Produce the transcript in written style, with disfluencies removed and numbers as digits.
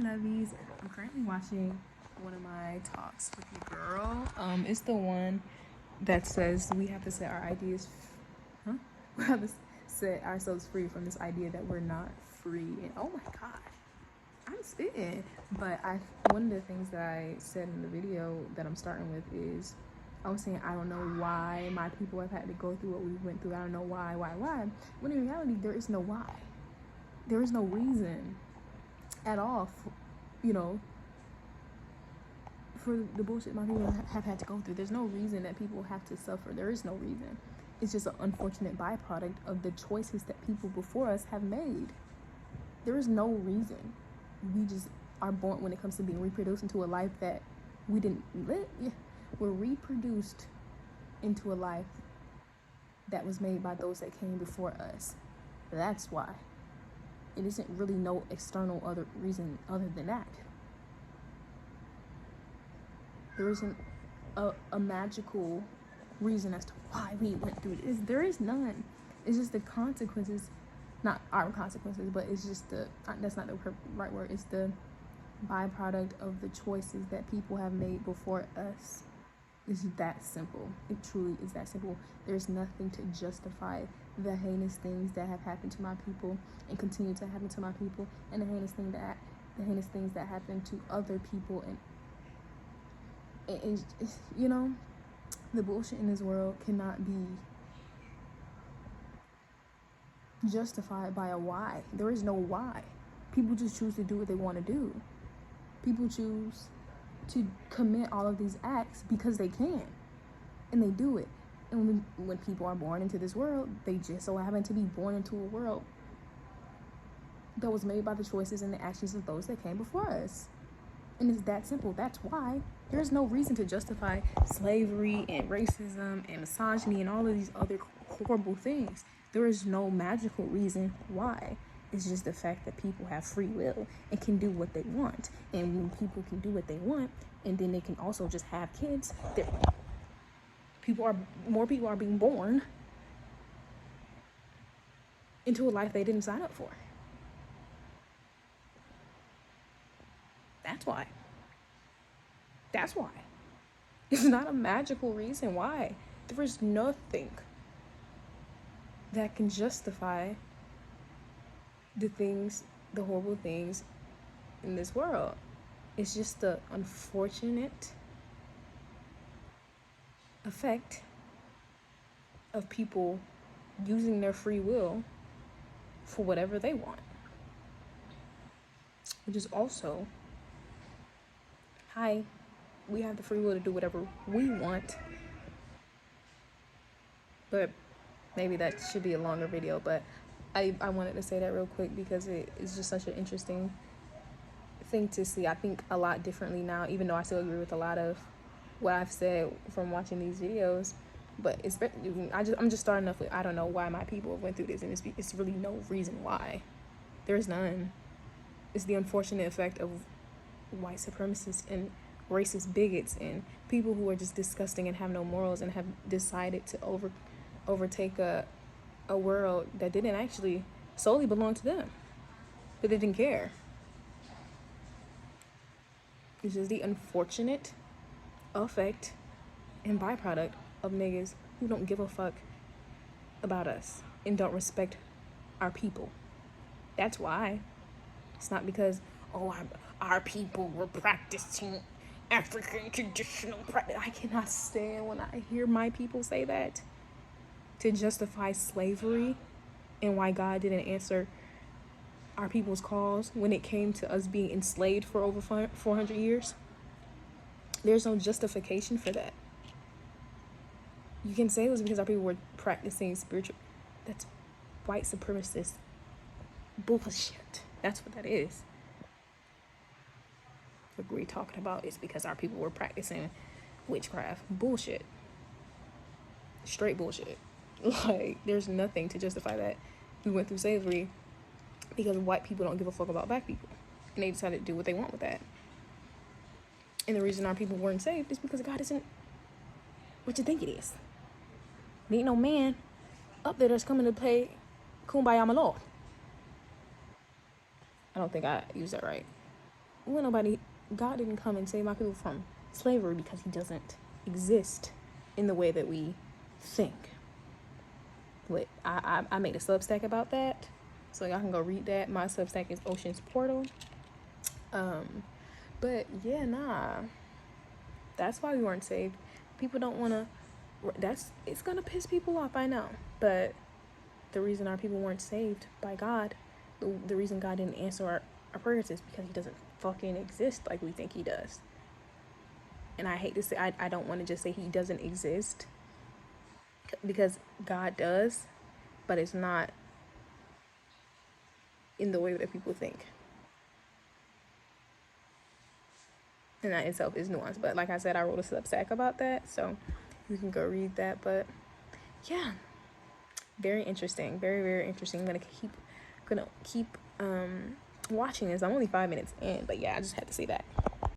lovies. I'm currently watching one of my talks with your girl. It's the one that says we have to set our ideas, we have to set ourselves free from this idea that we're not free. And oh my god, I'm spitting. But one of the things that I said in the video that I'm starting with is I was saying I don't know why my people have had to go through what we went through. I don't know why. When in reality, there is no why. There is no reason at all, for the bullshit my people have had to go through. There's no reason that people have to suffer. There is no reason. It's just an unfortunate byproduct of the choices that people before us have made. There is no reason. We just are born, when it comes to being reproduced into a life that we didn't live. We're reproduced into a life that was made by those that came before us. That's why. It isn't really no external other reason other than that. There isn't a magical reason as to why we went through this. There is none. It's just the consequences, not our consequences, but it's just that's not the right word. It's the byproduct of the choices that people have made before us. It's that simple. It truly is that simple. There's nothing to justify the heinous things that have happened to my people and continue to happen to my people, and the heinous things that happen to other people, and the bullshit in this world cannot be justified by a why. There is no why. People just choose to do what they want to do. People choose to commit all of these acts because they can, and they do it. And when people are born into this world, they just so happen to be born into a world that was made by the choices and the actions of those that came before us. And it's that simple. That's why there's no reason to justify slavery and racism and misogyny and all of these other horrible things. There is no magical reason why. It's just the fact that people have free will and can do what they want. And when people can do what they want, and then they can also just have kids, more people are being born into a life they didn't sign up for. That's why. It's not a magical reason why. There is nothing that can justify the horrible things in this world. It's just the unfortunate effect of people using their free will for whatever they want, which is also, we have the free will to do whatever we want. But maybe that should be a longer video, but I wanted to say that real quick because it is just such an interesting thing to see. I think a lot differently now, even though I still agree with a lot of what I've said from watching these videos. But I'm just starting off with, I don't know why my people went through this, and it's really no reason why. There's none. It's the unfortunate effect of white supremacists and racist bigots and people who are just disgusting and have no morals and have decided to overtake a world that didn't actually solely belong to them, but they didn't care. It's just the unfortunate effect and byproduct of niggas who don't give a fuck about us and don't respect our people. That's why. It's not because our people were practicing African traditional practice. I cannot stand when I hear my people say that to justify slavery and why God didn't answer our people's calls when it came to us being enslaved for over 400 years. There's no justification for that. You can say it was because our people were practicing spiritual. That's white supremacist bullshit. That's what that is. What we're talking about is because our people were practicing witchcraft. Bullshit. Straight bullshit. Like, there's nothing to justify that. We went through slavery because white people don't give a fuck about black people, and they decided to do what they want with that. And the reason our people weren't saved is because God isn't what you think it is. There ain't no man up there that's coming to play Kumbaya, my Lord. I don't think I used that right. God didn't come and save my people from slavery because he doesn't exist in the way that we think. Wait, I made a Substack about that, so y'all can go read that. My Substack is Ocean's Portal. But yeah, that's why we weren't saved. People don't want to. It's gonna piss people off, I know, but the reason our people weren't saved by God, the reason God didn't answer our prayers is because he doesn't fucking exist like we think he does. And I hate to say, I don't want to just say he doesn't exist, because God does, but it's not in the way that people think. And that itself is nuanced. But like I said, I wrote a Substack about that, so you can go read that. But yeah, very interesting, very, very interesting. I'm gonna keep watching this. I'm only 5 minutes in, but yeah, I just had to say that.